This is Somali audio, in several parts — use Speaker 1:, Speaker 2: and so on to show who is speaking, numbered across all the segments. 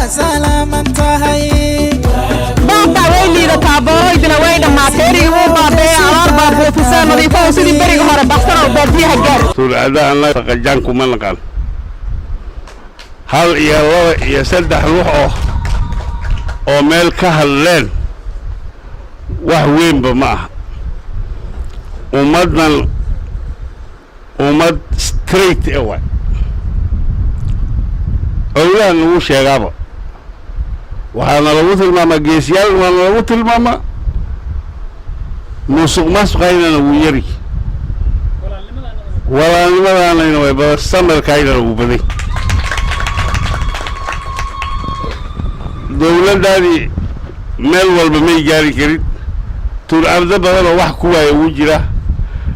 Speaker 1: وسلامتهي
Speaker 2: بابا ويلي لتابوي دلوين ما تري وبابا على بابا في سنة دي فوسي دي بريق مرة بحثنا وبابيها جار
Speaker 3: طول عدا الله قجانكم من قال هل يا الله يسدح روح أو مال كهلين وحوين بمعه ومدنا ومد ستريت أول أولا نوش يا غابة وحنا لو الماما جيسيال وحنا لو الماما موسوق ماسو كاينا ويري ولا لماذا أنا نوي بستمر كاينا وبدي دولة داري مال والبمي جاري كريد تقول عبد بدل أو واحد كواه يوجره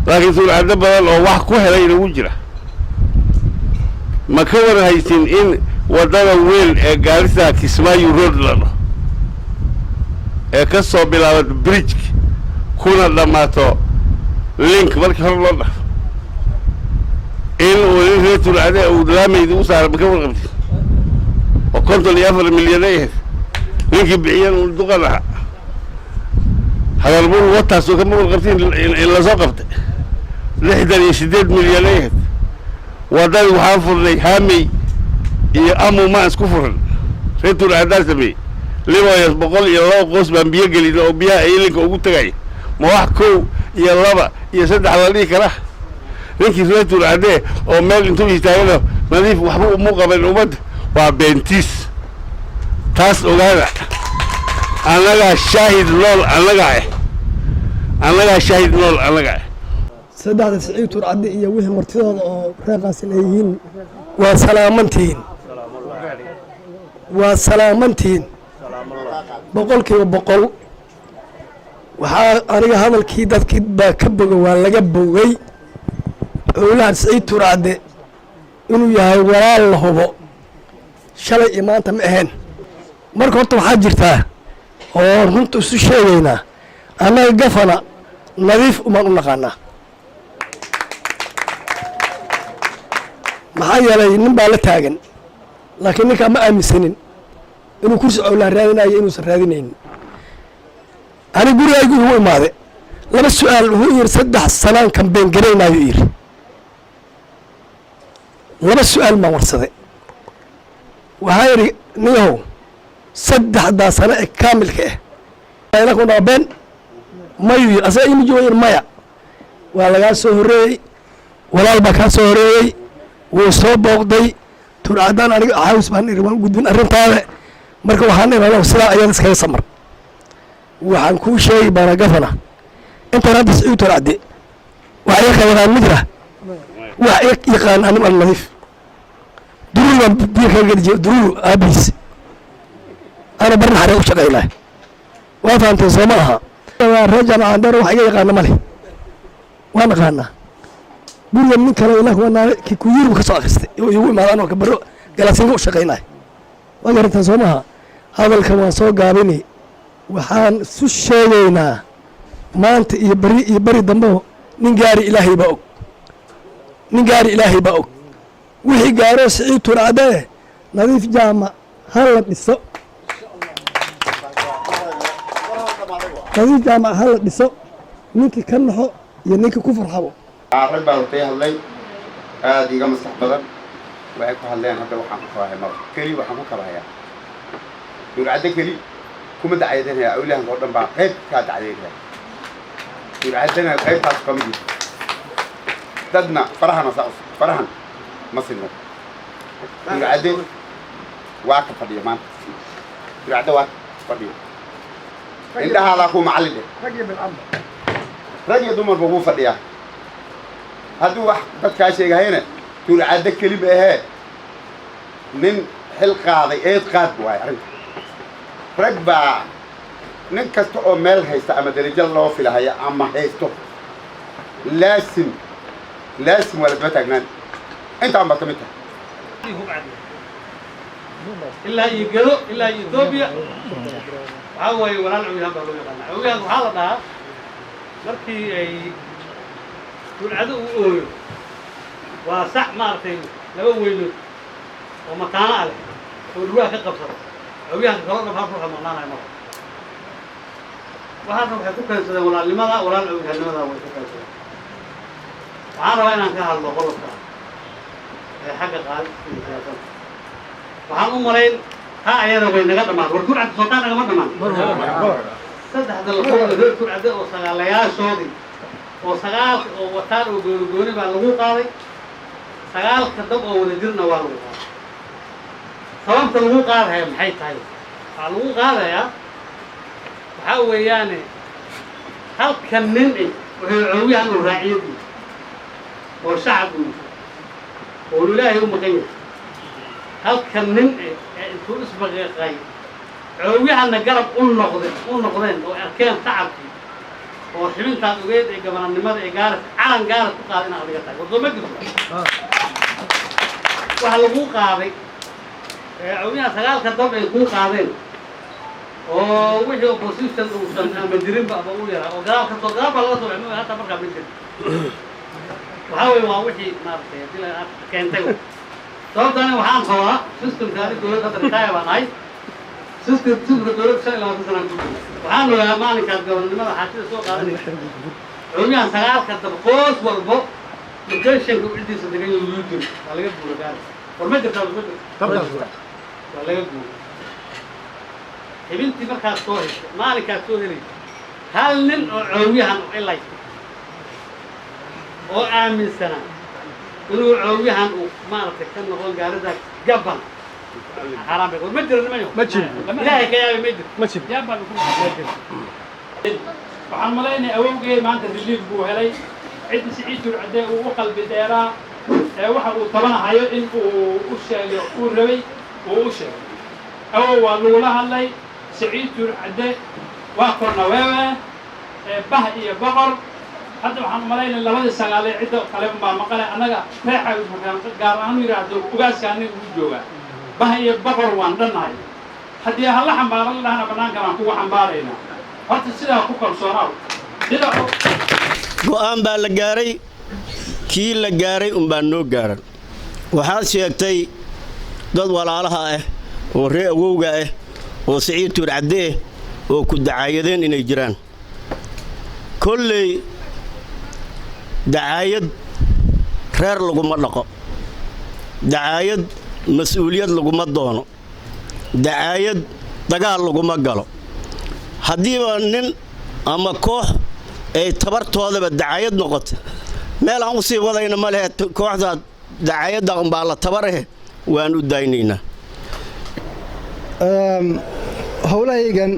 Speaker 3: لكن تقول عبد بدل أو واحد كواه لا يوجره ما كون هايتين إن ودنا ويل جالسة كسمايو رود لنا كسر بلا بريج كنا لما تو لينك برك هرلنا إن ولين تقول عدا ودلامي يدوس على مكون غبتي وكنت ليفر مليونير لينك بعيان والدقنا هذا البول وطاس وكم غبتين إلا زقفت لحدا يشدد مليونير ودل وحافظ لي هامي يأمو ما اسكفر ريتو العدال سمي لما يسبقل يلا قوس بان بيجلي لو بيا إيلك وقلت جاي ما واحد كو يلا يسد على ليك راه لينك ريتو العدال أو مال انتو يستاهلوا نظيف وحبوب موقع بين أمد وبنتيس تاس وغانا أنا جا شاهد لول أنا جا شاهد لول أنا جا
Speaker 4: سداد سعيد ترعدي إياه وهم مرتضى أو رقاس الأيين وسلامتين بقولك وبقول أنا هذا الكيدات كده كبر ولا جبوي أولاد سعيد ترعدي إنه يا ولا الله هو شلي إيمان تمهن مركبت وحجرتها أو كنت استشهدنا أنا قفنا نظيف وما نقلنا maxaa yeelay nin baa la taagan laakiin ninka ma aaminsanin inuu kursi cawlaan raadinayo inuusan raadinaynin ani gurigaygu igu imaade laba su-aal wuxuu yidhi 3 sanaan kambeyn garaynaayo yidhi laba su-aal baan warsaday waxaa yidhi niyahow 3 sano ee kaamilka ah ina ku dhaabeen mayuu yidhi asaga imi jooga yidhi maya waa lagaa soo horreeyey walaal baa kaa soo horreeyey wuu soo booqday turcadaan aniga caawis baan iri waan gudbin arrintaada marka waxaan imaanaa sidaa ayaan iskaga samar waxaan kuu sheegay baana gafana intaan hadda siciid turcadde wax iga qabanaan midra wax iga yaqaan anim al nadiif durul baan biyo kaga gedi jiray durul aabiis ana barna xaree u shaqaynaa waa fahamtay soo ma aha reer jaamacaan dheer wax iga yaqaana ma leh waan aqaanaa guriga nin kale ilaa kuwa kikuyirbu ka soo akhristay oo igu imaadaan oo kabaro galaasinka u shaqaynay waa garantaa soo maaha hadalka waan soo gaabini waxaan isu sheegaynaa maanta iyo bari dambe nin gaari ilaahay baa og wixii gaaro siciid turcadee nadiif jaamac hala dhiso ninkii ka naxo iyo ninkii ku farxabo
Speaker 5: rag baa hortay hadlay aad iga maskax badan waxay ku hadleen hadda waxaan ku kabahay mar keli waxaan ku kabahayaa turcadde keli kuma dacaydanaya awliyahanka oo dhan baa qayb kaa dacdaynaya turcaddena qaybtaas ka mid dadna farahan ma sinno turcadde waa ka fadhiya maanta turcadde waa fadhiya indhahaadaa ku macallin dheh rag iyo dumarba kuu fadhiyaa hadduu wax dadkaa sheegahayna turcadde keli ba ahee nin xil qaaday eed qaad waayo arrinta rag baa nin kasta oo meel haysta ama darajo loo filahaya ama haysto laasim waa lasma taagnaan intaan baad ka mid tahay
Speaker 6: ilaa iyo gado ilaa iyo Ethiopia waxaa waaye walaal cawiyaan baa loo yaqaanaa cawiyaan waxaa la dhahaa markii ay turcadde uu ooyo waa sax maartay laba weynood oo mataana ah oo ruuxa ka qabsada عويان كلام بحرف رحمة الله وهذا وحكوك السلام ولا لماذا ولا العويان لماذا وحكوك السلام وعارف وين أنا كهال بقول حاجة قال وعن أمرين ها أيضا وين نقدر ما وركون عند السلطان أنا ما صدق هذا الخبر وركون عند وصل ليا شودي وصغال وطار وجوني بالغو قاضي صغال كذب ونجرنا والغو sababta lagu qaadayo maxay tahay waxa lagu qaadayaa waxa weeyaan halkan nin wuxuu cawiyaan u raaciyay oo shacabku oo ilaahay u maqan yahay halkan nin intuu isbaqay cawiyaan garab u noqdeen oo arkeen shacabkii oo xibintaas ugeed ee gabanimada ee gaar calan gaar ku qaadina adiga tahay wadamo gudub waxa lagu qaaday عويان سجال كذب يكون قاعدين ووجه opposition وسن مديرين بقى بقول يا أو جاب الله طبعا إنه هذا مرة قبل كده وحاول ووجه ما في دي كان تقول طب أنا وحام خوا سيستم ثاني دولة ترتاح بناي سيستم دولة شيء لا تسمع وحام ولا ما نكاد قبل ما حاسس سوق قاعدين عويان سجال كذب قوس والبو ممكن شيء يقول عندي صدقني يوتيوب على قد بقول قال ورمت تبغى ولا يقول بنتي مركز صوهي مالك صوهي هل من عويها إلا أو آمن سنة إنه عويها ما رتكن نقول قاردا جبان حرام يقول مدر ما لا هيك يا مدر جبان وحمليني أوجه ما أنت تجيب بوهلي عد سعيد العداء وقلب ديرا waxa uu tabanahayo in uu sheego uu rabay uu sheego waa loola hadlay Saciid Turcade waa korna weewe bah iyo boqor hadda waxaan maleynaa labada sagaal ee cid kale ma maqal anaga reexay markaan gaar ahaan yiraahdo ugaaskaani uu jooga bah iyo boqor waan dhanahay hadii hal xambaaran lahaana banaanka aan ku xambaarayna horta sidaa ku kalsoonaa sida
Speaker 1: go'aan baa la gaaray kii la gaaray baa noo gaaran waxaad sheegtay dad walaalaha ah oo reer awowga ah oo Saciid Turcade oo ku dacaayadeen inay jiraan kulley dacaayad reer laguma dhaqo dacaayad mas'uuliyad laguma doono dacaayad dagaal laguma galo haddii nin ama koox ay tabartoodaba dacaayad noqoto meel aan u sii wadayna ma leh kooxda dacaayada baa la tabarahe waan u daaynayna
Speaker 7: howlahaygan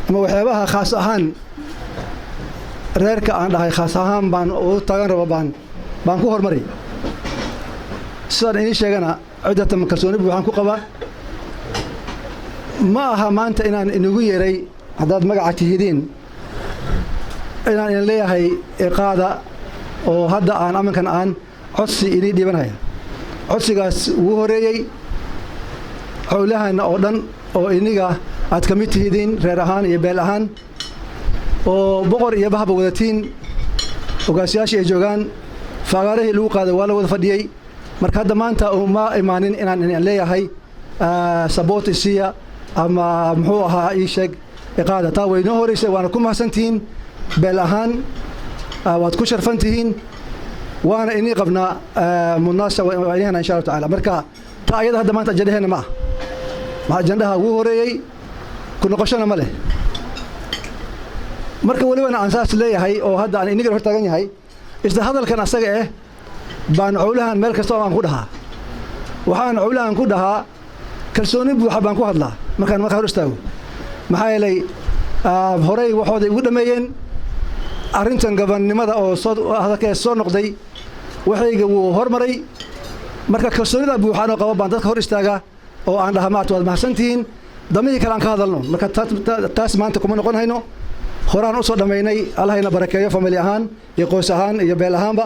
Speaker 7: ama waxyaabaha khaas ahaan reerka aan dhahay khaas ahaan baan u taagan rabo baan ku hormari sidaan inii sheegana ciddatan kalsooni buuxaan ku qabaa ma aha maanta inaan inagu yeeray haddaad magaca tihidiin inaan idin leeyahay iqaada oo hadda aan amankan aan codsi inii dhiibanaya codsigaas wuu horeeyey howlahana oo dhan oo iniga aad ka mid tihidiin reer ahaan iyo beel ahaan oo boqor iyo bahba wadatiin ogaasiyaashii ay joogaan faagaarihii lagu qaaday waa la wada fadhiyey marka hadda maanta uma imaanin inaan leeyahay saboot isiya ama muxuu ahaa ii sheeg iqaada taa way noo horeysay waana ku mahadsantihiin beel ahaan waad ku sharfan tihiin waana inii qabnaa munaasa waynihana insha allahu tacaala marka taa ayada hadda maanta ajandaheena ma ah ma ajandaha wuu horeeyey ku noqoshona ma leh marka welibana aan saas leeyahay oo hadda aan iniga hor taagan yahay isla hadalkan asaga baan cowlahan meel kasta oo aan ku dhahaa waxaan cowlahan ku dhahaa kalsooni buuxa baan ku hadlaa markaan hor istaago maxaa yeelay horey waxooday ugu dhameeyeen arrintan gabannimada oo hadalkees soo noqday waxayga wuu hormaray marka kalsoonida buuxaan oo qaba baan dadka hor istaaga oo aan dhaha maat waad mahadsantihiin damihii kale aan ka hadalno marka taas maanta kuma noqon hayno horaan u soo dhammaynay allahayna barakeeyo famili ahaan iyo qoys ahaan iyo beel ahaanba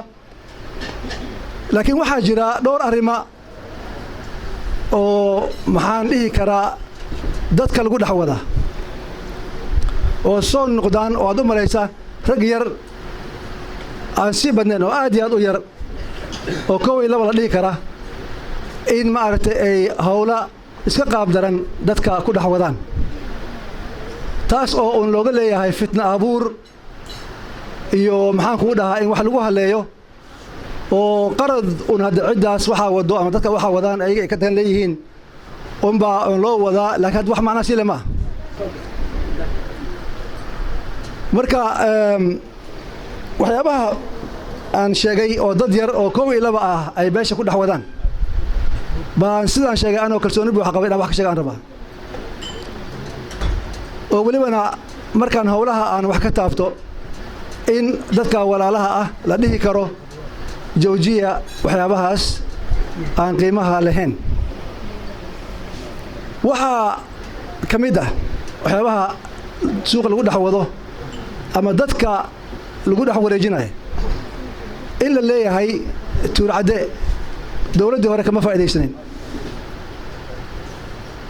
Speaker 7: laakiin waxaa jira dhowr arrima oo maxaan dhihi karaa dadka lagu dhex wada oo soo noqdaan oo aad u malaysa rag yar aan sii badnayn oo aad iyo aad u yar oo kow iyo laba la dhihi kara in maaragtay ay howla iska qaab daran dadka ku dhex wadaan taas oo uun looga leeyahay fitna abuur iyo maxaan kugu dhahaa in wax lagu haleeyo oo qarad un hadda ciddaas waxaa wado ama dadka waxaa wadaan ayaga ay ka tagan leeyihiin unbaa un loo wadaa laakiin hadda wax macnaa sile ma marka waxyaabaha aan sheegay oo dad yar oo 1 iyo 2 ah ay beesha ku dhex wadaan baan sidaan sheegay anoo kalsooni buuxa qabay inaan wax ka sheegaan rabaa oo welibana markaan howlaha aan wax ka taabto in dadka walaalaha ah la dhihi karo joojiya waxyaabahaas aan qiimaha lahayn waxaa ka mid ah waxyaabaha suuqa lagu dhex wado ama dadka lagu dhex wareejinayo in la leeyahay tuurcadde dowladdii hore kama faa'iidaysanin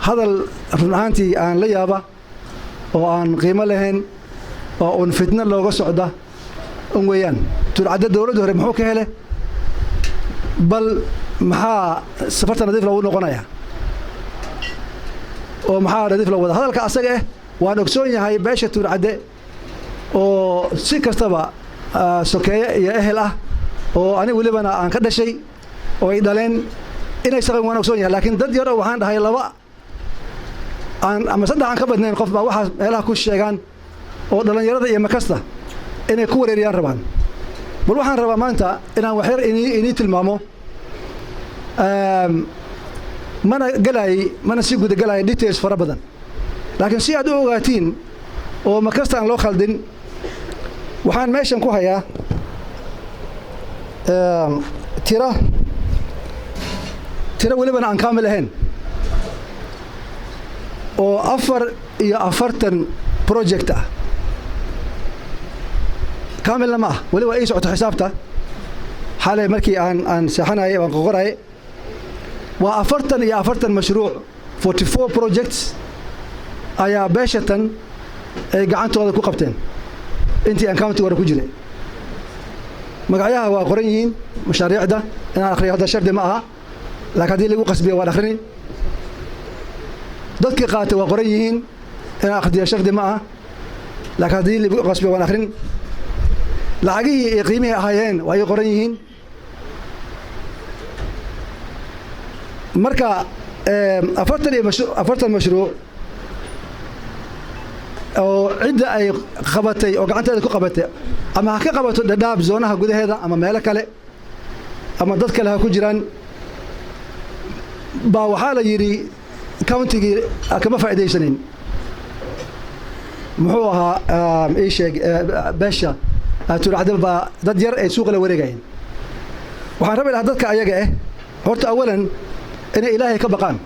Speaker 7: hadal run ahaantii aan la yaaba oo aan qiimo lahayn oo uun fitna looga socda un weeyaan tuurcadde dowladdii hore muxuu ka hele bal maxaa safarta nadiif loogu noqonaya oo maxaa nadiif loo wada hadalka asaga waan ogsoon yahay beesha tuurcadde oo si kastaba sokeeye iyo ehel ah oo ani welibana aan ka dhashay oo ay dhaleen inay saqan waan ogsoon yahay laakiin dad yar oo waxaan dhahay 2 aan ama 3 aan ka badnayn qof baa waxaas meelaha ku sheegaan oo dhalinyarada iyo makasta inay ku wareeriyaan rabaan bal waxaan rabaa maanta inaan wax yar inii tilmaamo mana si guda galay details fara badan laakiin si aad u ogaatiin oo makasta aan loo khaldin waxaan meeshan ku hayaa tira welibana aan kaamil ahayn oo 44 project ah kaamilna ma ah weli waa ii socoto xisaabta xalay markii aan seexanayay waan qoqorayay waa 44 mashruuc 44 projects ayaa beeshatan ay gacantooda ku qabteen intii aan county wara ku jiray magacyaha waa qoran yihiin mashaariicda inaan akhriyo hadda shardi ma aha laakiin haddii lagu qasbiyo waan akhrini dadkii qaatay waa qoran yihiin inaan akhriyo shardi ma aha laakiin haddii lagu qasbiyo waan akhrin lacagihii iyo qiimihii ahaayeen waa ay qoran yihiin marka 40 mashruuc oo cidda ay qabatay oo gacanteeda ku qabatay ama ha ka qabato dhadhaab zoonaha gudaheeda ama meelo kale ama dad kale ha ku jiraan baa waxaa la yidhi countigii kama faa'iidaysanin muxuu ahaa ii sheeg beesha tuurcadde baa dad yar ay suuqa la wareegayeen waxaan rabi lahaa dadka ayaga horta awalan inay ilaahay ka baqaan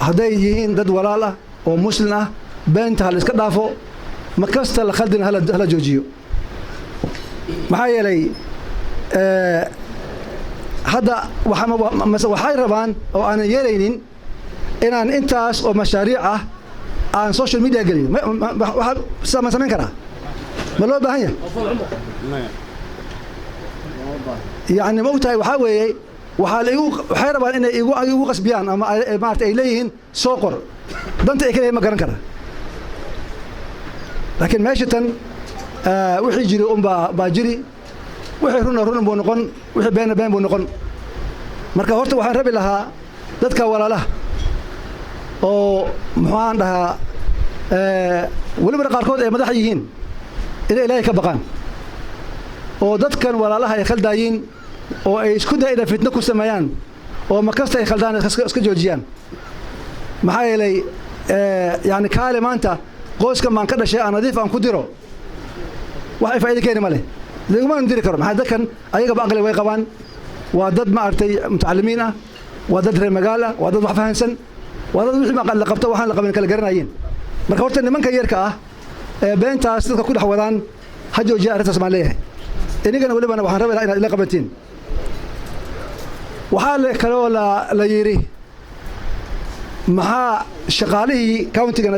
Speaker 7: hadday yihiin dad walaal ah oo muslim ah beenta ha la iska dhaafo ma kasta la khaldina hala joojiyo maxaa yeelay hadda waxay rabaan oo aanan yeelaynin inaan intaas oo mashaariic ah aan social media gelin ma samayn karaa ma loo baahan yahay yani ma ogtahay waxaa weeye waxay rabaan inay igu qasbiyaan ama maarata ay leeyihiin soo qor danta ay kaleeyahay ma garan kara laakiin meesha tan wixii jiri baa jiri wixii run buu noqon wixii been buu noqon marka horta waxaan rabi lahaa dadka walaalaha oo muxuu dhahaa weliba qaarkood ay madax yihiin inay ilaahay ka baqaan oo dadkan walaalaha ay khaldaayiin oo ay isku day inay fitna ku sameeyaan oo ma kasta ay khaldaan iska joojiyaan maxaa yeelay yani kaale maanta qoyskan baan ka dhashay aan nadiif aan ku diro wax ay faa'iido keeni ma leh laguma diri karo maxaa dadkan ayagaba aqli way qabaan waa dad ma artay mutacalimiin ah waa dad reer magaal ah waa dad wax fahansan waa dad wixii ma la qabto waxaan la qaban kala garanayeen marka horta nimanka yarka ah ee beentaas dadka ku dhex wadaan ha joojiya arrintaas maan leeyahay inigana welibana waxaan rabi lahaa inaad ila qabatiin waxaa kaloo la yidhi maxaa shaqaalihii countigan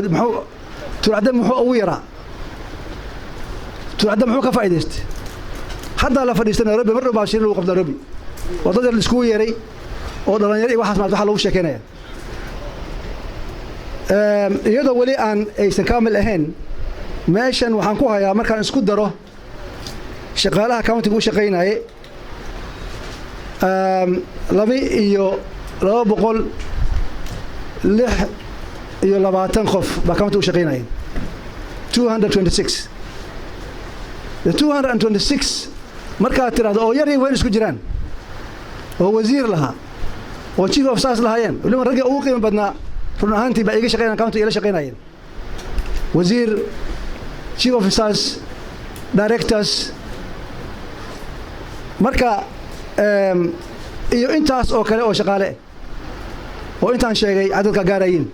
Speaker 7: tuurcadde muxuu ugu yaraa tuurcadde muxuu ka faa'iidaystay haddaa la fadhiistay Nairobi mar dhow baa shir lagu qabtay Nairobi waa dad yar la iskugu yeeray oo dhalinyaro iyo waxaas waxa lagu sheekeynaya iyadoo weli aan aysan kaamil ahayn meeshan waxaan ku hayaa markaan isku daro shaqaalaha countiga u shaqaynayay 2,220 qof baa countiga u shaqaynayay 226 the 226 markaad tiraahdo oo yar iyo weyn isku jiraan oo wasiir lahaa oo chief of staff lahaayeen waliba ragga ugu qiimo badnaa run ahaantii baa iga shaqaynayaan countiga ila shaqaynayeen wasiir chief of staff directors marka iyo intaas oo kale oo shaqaale oo intaan sheegay cadadka gaarayin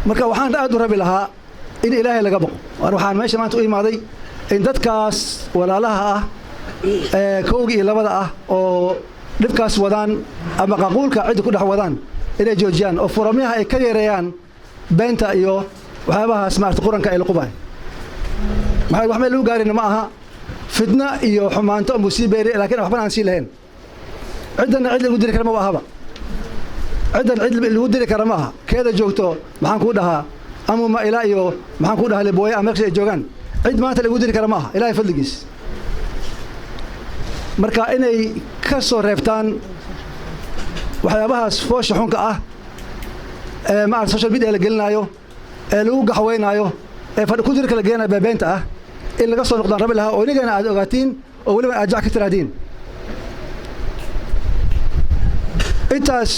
Speaker 7: marka waxaan aad u rabi lahaa in ilaahay laga baqo waxaan meesha maanta u imaaday in dadkaas walaalaha ah kowga iyo labada ah oo dhibkaas wadaan ama qaquulka cidda ku dhex wadaan inay joojiyaan oo furamaha ay ka yareeyaan beenta iyo waxyaabahaas maarta quranka ay laqubaay maxay wax meel lagu gaarina ma aha fitna iyo xumaanto ama sii beeri laakiin waxban aan sii lahayn ciddana cid lagu diri kara ma ahaba ciddan cid lagu diri kara ma aha keeda joogto maxaan kuu dhahaa amuma ilaa iyo maxaan kuu dhahaa libooye ama meesha ay joogaan cid maanta lagu diri kara ma aha ilaahay fadligiis marka inay ka soo reebtaan waxyaabahaas foosha xunka ah ee maarata social media la gelinaayo ee lagu gaxweynaayo ee fadhi ku dirka la geenayo beebeenta ah in laga soo noqdaan rabi lahaa oo inagana aad ogaatiin oo weliba aad jac ka tiraadiin intaas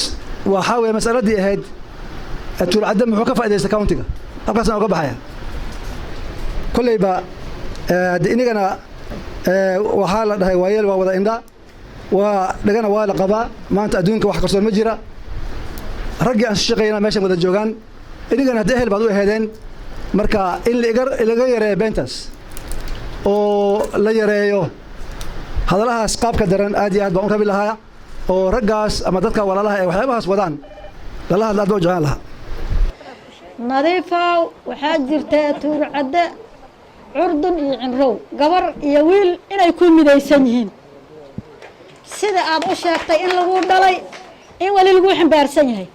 Speaker 7: waxaa weeye masaladii ahayd tuulcadda muxuu ka faa'iidaysta countiga halkaasaan oga baxaya kolleyba inagana waxaa la dhahay waayeel waa wada indha waa dhagana waa la qabaa maanta adduunka wax qarsoon ma jira raggii aan shaqeynaa meeshan wada joogaan inagana hadda ehel baad u aheedeen marka in laga yareeyo beentaas oo la yareeyo hadalahaas qaabka daran aad iyo aad baan u rabi lahaa oo raggaas ama dadka walaalaha ee waxyaabahaas wadaan lala hadla aad baa u jeclaan lahaa
Speaker 8: nadiifow waxaa jirta tuurcadde curdun iyo cinrow gabar iyo wiil inay ku midaysan yihiin sida aad u sheegtay in lagu dhalay in weli lagu xambaarsan yahay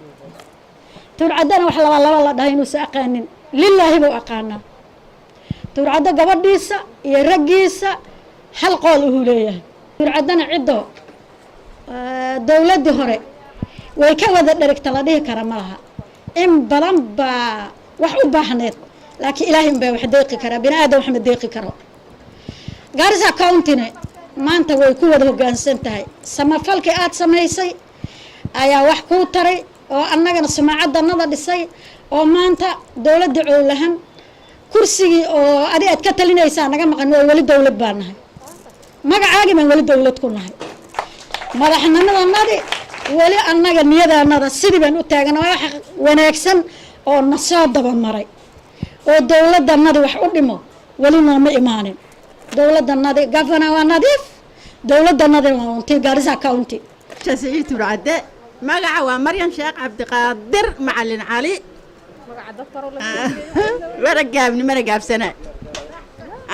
Speaker 8: tuurcaddana wax laba la dhahay inuusa aqaanin lilaahi buu aqaanaa tuurcaddo gabadhiisa iyo raggiisa hal qool uhuu leeyahay tuurcaddana ciddo dawladdii hore way ka wada dherigta la dhihi kara ma laha in badan baa wax u baahneed laakiin ilaahay unbaa wax deeqi karaa bini aadam wax ma deeqi karo Garissa County-na maanta way ku wada hoggaansan tahay samafalkii aad samaysay ayaa wax kuu taray oo annagana sumaacadanada dhisay oo maanta dawladda cowlahan kursigii oo adi aad ka talinaysaa naga maqan way wali dawlad baan nahay magacaagii baan wali dawlad ku nahay madaxnimadanadi wali annaga niyadaanada sidii baan u taagan wax wanaagsan oo na soo daba maray oo dawladdanadi wax u dhimo wali nooma imaanin dawladdanadi governor waa nadiif dawladdanadi waa untii Garissa County
Speaker 9: Saciid Tuurcadde magaca waa Maryam Sheekh Cabdiqaadir Macallin Cali waragaabsana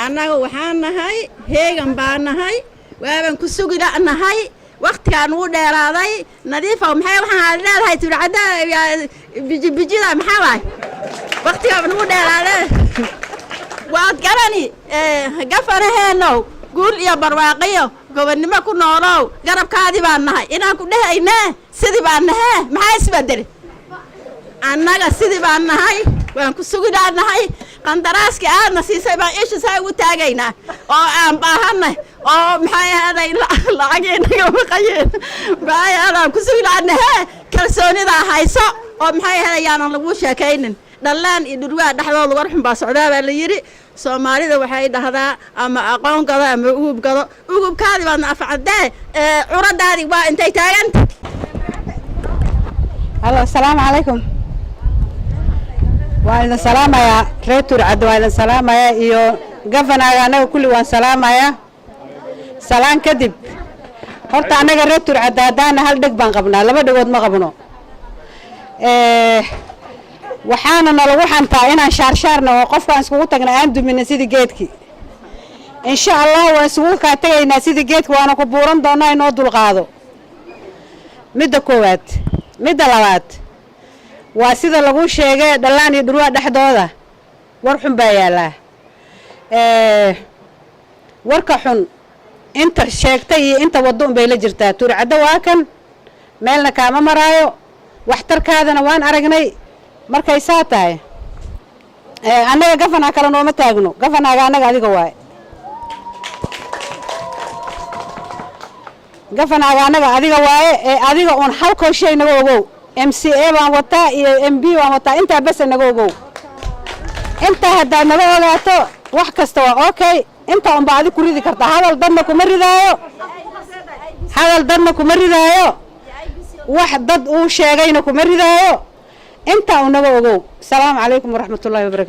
Speaker 9: annaga waxaan nahay heegan baan nahay waaban ku sugi nahay waqtigaan uu dheeraaday nadiifa maxay waxaan leedahay Tuurcadde bijida maxaa waay waqtigaan uu dheeraaday waad garani gafaraheeno guul iyo barwaaqiyo gobonnimo ku noolow garabkaadii baan nahay inaan ku dhahaynaa sidii baan nahay maxaa isbedel annaga sidii baan nahay waan ku suginaa nahay qandaraaska aadna siisay baan isha saa ugu taagaynaa oo aan baahanay oo maxay ahaday lacageenaga maqayeen maxay ahaday ku suginaa nahay kalsoonida hayso oo maxay ahaday yaanan lagu sheekaynin dhalaan iyo dhurwaa dhaxdooda war xun baa socdaa baa la yiri Soomaalida waxay dhahdaa ama aqoon gado ama ugubkaadi baadna afcadee curadaadi waa intay taaganta
Speaker 2: Hello, assalamu alaikum. Waan salaamaya reer Tuurcadde waan salaamaya iyo governor anaga kulli waan salaamaya salaan kadib horta anaga reer Tuurcadde hadaan hal dhig baan qabnaa laba dhigood ma qabno waxaana nalagu xantaa inaan shaarshaarna oo qofkaan iskugu tagna aan dumina sidii geedkii insha Allah waan isugu ka tagaynaa sidii geedkii waana ku buuran doonaa inoo dulqaado midda koowaad midda labaad waa sida lagu sheegay dhalaan iyo dhulwa dhexdooda war xun baa yaalaa warka xun inta sheegtay iyo inta wado un bay la jirtaa Tuurcadda waa kan meelna kaama maraayo waxtarkaadana waan aragnay markay saa tahay annaga gafana kala nooma taagno gafanaaga annaga adiga waay gafanaaga annaga adiga waaye adiga un halkoo shay naga ogow MCA baan wataa iyo MB baan wataa intaa bas naga ogow intaa haddaad naga ogaato wax kasta waa okay inta un baadi ku ridi kartaa hadal dadna kuma ridaayo wax dad uu sheegayna kuma ridaayo inta uu naga ogow. Salaamu calaykum waraxmatullaahi wabarakaatuh.